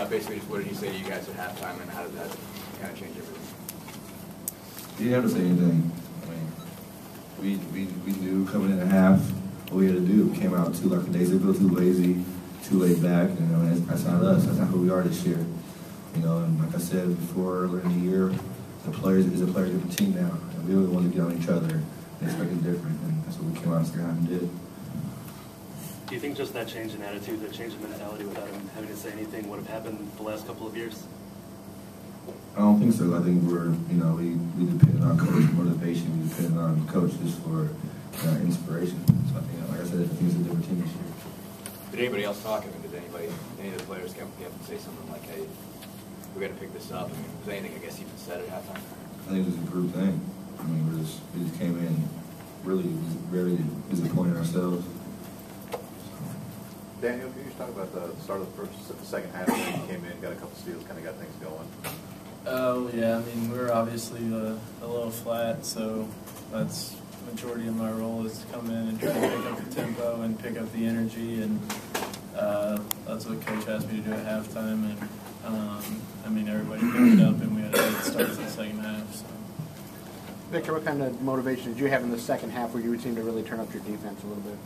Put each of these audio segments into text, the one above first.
basically just what did he say to you guys at halftime, and how did that kind of change everything? He didn't have to say anything. I mean, we knew coming in at half what we had to do. We came out too lackadaisical, too lazy, too laid back, and that's not us. That's not who we are this year. And like I said before, earlier in the year, the players is a player-driven team now, and we really want to get on each other and expect it different, and that's what we came out and second half and did. Do you think just that change in attitude, that change in mentality without him having to say anything would have happened the last couple of years? I don't think so. I think we depend on coach motivation. We depend on coaches for inspiration. So I think, like I said, I think it's a different team this year. Did anybody else talk? I mean, did any of the players come up and say something like, "Hey, we got to pick this up"? I mean, was anything I guess even said at halftime? I think it was a group thing. I mean, we just came in really very disappointed ourselves. Daniel, can you just talk about the start of the second half when you came in, got a couple steals, kind of got things going? Oh, yeah. I mean, we were obviously a little flat, so that's the majority of my role is to come in and try to pick up the tempo and pick up the energy, and that's what Coach asked me to do at halftime. And, I mean, everybody picked it up, and we had a good start to the second half. So. Victor, what kind of motivation did you have in the second half where you seemed to really turn up your defense a little bit?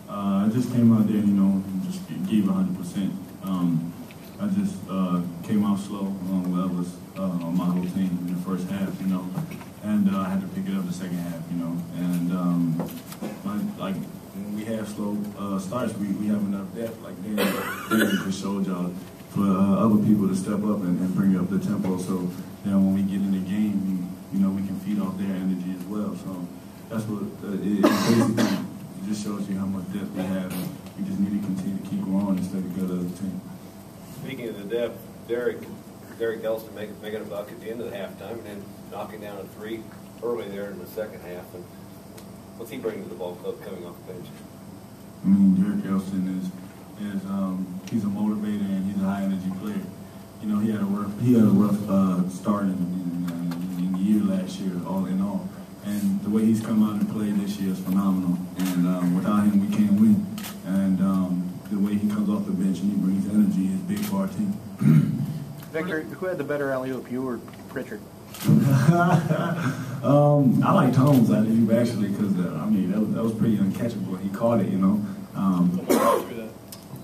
I just came out there, just gave 100%. I just came out slow along with others on my whole team in the first half, and I had to pick it up the second half, and like when we have slow starts, we have enough depth, like Dan just showed y'all, for other people to step up and bring up the tempo, so when we get in the game, we can feed off their energy as well. So that's what it basically just shows you how much depth we have, and we just need to continue to keep growing instead of good as a team. Speaking of the depth, Derek Elston making a buck at the end of the halftime and then knocking down a three early there in the second half. And what's he bringing to the ball club coming off the bench? I mean, Derek Elston is he's a motivator and he's a high energy player. He had a rough start in the year last year, all in all. And the way he's come out and played this year is phenomenal. And without him, we can't win. And the way he comes off the bench and he brings energy is big for our team. Victor, who had the better alley-oop, you or Pritchard? I like Holmes alley-oop actually, because that was pretty uncatchable. He caught it,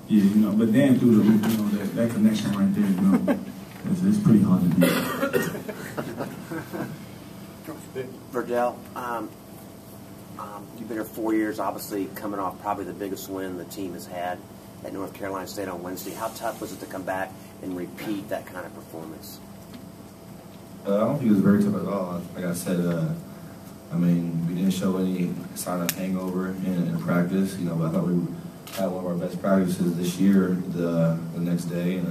Yeah, but Dan threw the loop, that connection right there, it's pretty hard to do. Verdell, you've been here 4 years, obviously coming off probably the biggest win the team has had at North Carolina State on Wednesday. How tough was it to come back and repeat that kind of performance? I don't think it was very tough at all. Like I said, we didn't show any sign of hangover in practice. But I thought we had one of our best practices this year the next day. And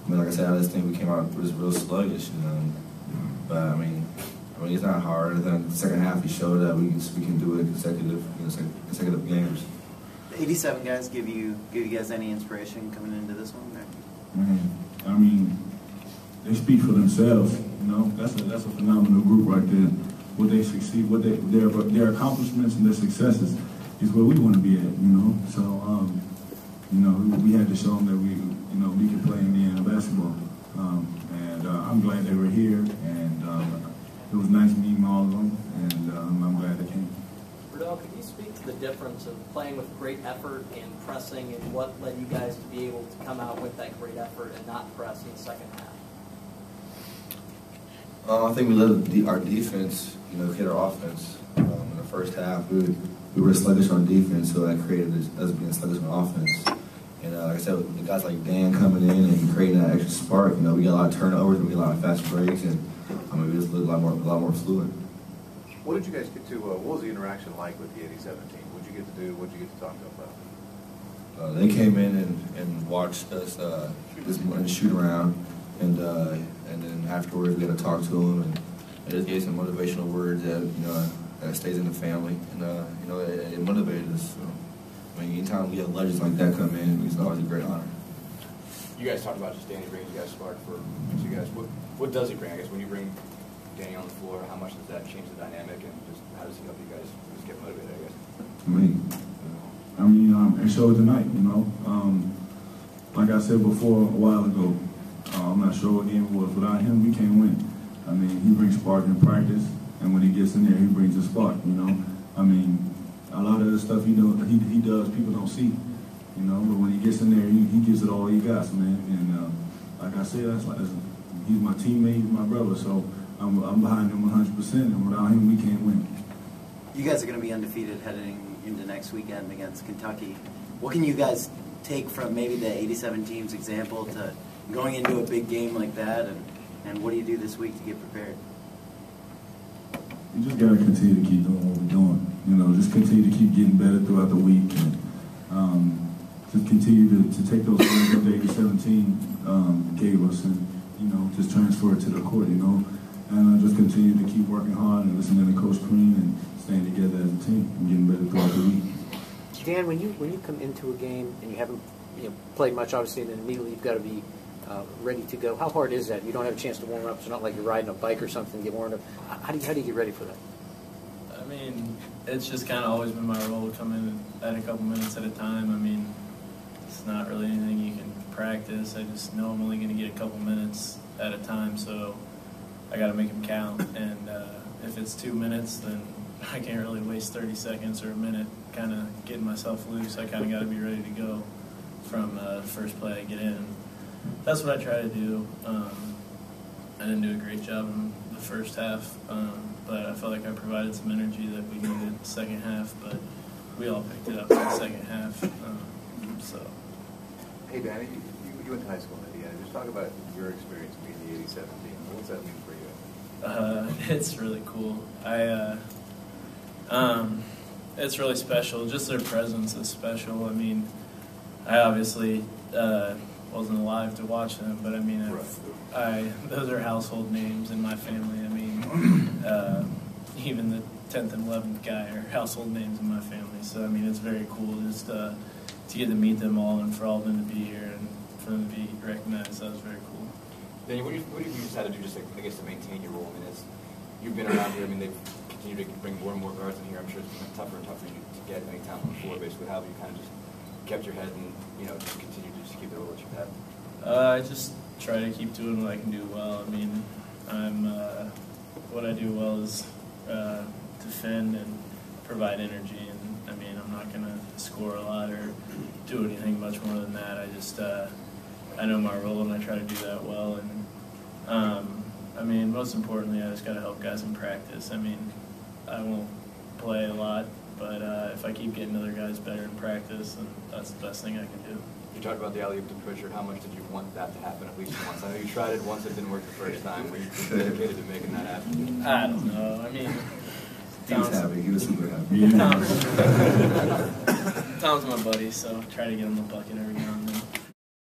like I said, I just think we came out was real sluggish. But it's not hard. And then the second half, we showed that we can do it consecutive games. The 87 guys give you guys any inspiration coming into this one? They speak for themselves. That's a phenomenal group right there. What they succeed, their accomplishments and their successes is where we want to be at. So we had to show them that we can play in the end of basketball. And I'm glad they were here, and it was nice meeting all of them, and I'm glad they came. Verdell, could you speak to the difference of playing with great effort and pressing, and what led you guys to be able to come out with that great effort and not press in the second half? I think we let our defense, hit our offense. In the first half, we were sluggish on defense, so that created us being sluggish on offense. And like I said, the guys like Dan coming in and creating that extra spark, we got a lot of turnovers, we got a lot of fast breaks, and we just looked a lot more fluid. What did you guys get to? What was the interaction like with the 87 team? What did you get to do? What did you get to talk to them about? They came in and watched us shoot around, and then afterwards we got to talk to them, and I just gave some motivational words that that stays in the family, and it motivated us. So, anytime we have legends like that come in, it's always a great honor. You guys talked about just Danny bringing you guys spark for you guys. What does he bring? I guess when you bring Danny on the floor, how much does that change the dynamic, and just how does he help you guys just get motivated? I guess. It showed tonight. I said before a while ago, I'm not sure what game it was. Without him, we can't win. I mean, he brings spark in practice, and when he gets in there, he brings a spark. You know, I mean, a lot of the stuff he does, people don't see. You know, but when he gets in there, he gives it all he got, man. And like I said, he's my teammate, he's my brother, so I'm behind him 100%. And without him, we can't win. You guys are going to be undefeated heading into next weekend against Kentucky. What can you guys take from maybe the 87 team's example to going into a big game like that, and what do you do this week to get prepared? You just got to continue to keep doing what we're doing. You know, just continue to keep getting better throughout the week, and just continue to take those wins that the 87 team gave us, and you know, just transfer it to the court. You know, and just continue to keep working hard and listening to Coach Crean and staying together as a team and getting better throughout the week. Dan, when you come into a game and you haven't played much, obviously, and then immediately you've got to be ready to go. How hard is that? You don't have a chance to warm up. It's not like you're riding a bike or something to get warmed up. How do you get ready for that? I mean, it's just kind of always been my role to come in at a couple minutes at a time. I mean, it's not really anything you can practice. I just know I'm only going to get a couple minutes at a time, so I got to make them count. And if it's 2 minutes, then I can't really waste 30 seconds or a minute kind of getting myself loose. I kind of got to be ready to go from the first play I get in. That's what I try to do. I didn't do a great job in the first half, but I felt like I provided some energy that we needed in the second half, but we all picked it up in the second half. So. Hey, Danny, you went to high school in Indiana. Just talk about your experience being the 87 team. What's that mean for you? It's really cool. It's really special. Just their presence is special. I mean, I obviously wasn't alive to watch them, but I mean, those are household names in my family. I mean, even the 10th and 11th guy are household names in my family. So I mean, it's very cool just to get to meet them all and for all of them to be here and for them to be recognized. That was very cool. Danny, what do you decide to do just, I guess, to maintain your role? I mean, as you've been around here, I mean, they've continued to bring more and more guards in here. I'm sure it's been tougher and tougher to get any time on the floor. Basically, how have you kind of just kept your head and, you know, just continue to just keep the role that you've had? I just try to keep doing what I can do well. I mean, what I do well is defend and provide energy, and I mean, I'm not going to score a lot or do anything much more than that. I just I know my role and I try to do that well, and I mean, most importantly, I just got to help guys in practice. I mean, I won't play a lot, but if I keep getting other guys better in practice, then that's the best thing I can do. You talked about the alley-oop to Pritchard. How much did you want that to happen at least once? I know you tried it once, it didn't work the first time. Were you dedicated to making that happen? I don't know. I mean, he was happy. He was super happy. Tom's my buddy, so try to get him the bucket every now and then.